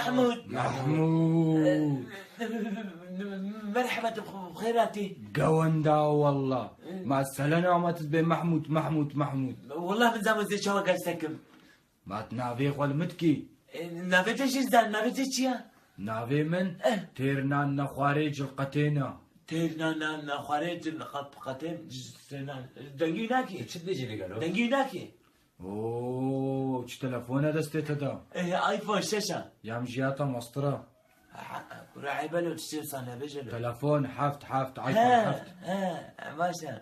محمود محمود مرحبا بخيراتي. قوندا والله مع السلامة وما تبي محمود والله من زمان زي شو قصدكم؟ ما تنافيق والمتكي نافيتش زين نافيتش يا نافي من تيرنا نخارج القتينة تيرنا خارج القطين دنجيناكي شد بيجي لي قالوا دنجيناكي اوه ايش تلفون هذا استيتدا ايفون شاشة يا مجياتا مسطرة راعي بالو تشتري صنع بجلو تلفون حفت ايفون حفت ماشا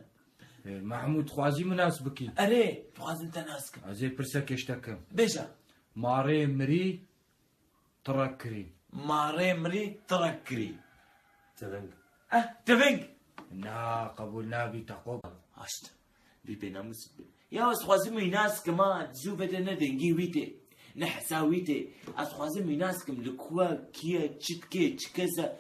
محمود خوازي مناسبكي اري لازم تناسك ازي برسك يشتكم بيجا ماري مري تركري ماري مري تركري تبنك تفنق نا قبولنا بتقوب هاشت بيبينا مسبب يا خوازم يناس كمان زو بدنا دنجي ويتي نحساويتي خوازم يناس كم لكوا كيا تشكي تشكزا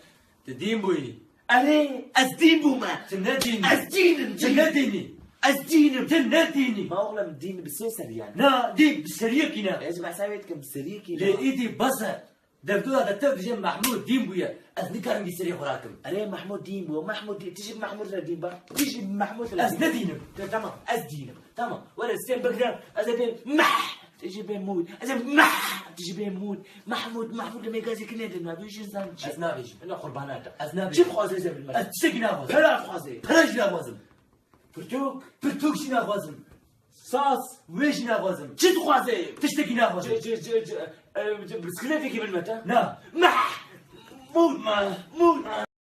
تدين بوي اري ازدين بوما تناديني ازدين تناديني ازدين تناديني ما والله مدين بالسيسر يعني نا ديك بسريكنا يا جماعه ساويتكم بالسريكي لإيدي بصر دبدو هذا تفجم محمود دين بويا أذنكر بسري خوراكم اري محمود دين بو محمود تجي محمود لا دين با تجي محمود لا أزندينم تمام ازدين تمام ولا ستين بقدر ازدين مح تجي بين مود ازدين مح تجي بين مود محمود لما يقازي كنيد ما بيجي انسان أزنابيش انا قربانات أزنابيش شوف خوازي زي بالمرة أتسقنا غوزم هلا خوازي فرجنا غوزم فرتوك فرتوك شنا غوزم صاص ويشنا غوزم شد خوازي تشتكينا غوزم بسكليتي قبل متى؟ لا مح مود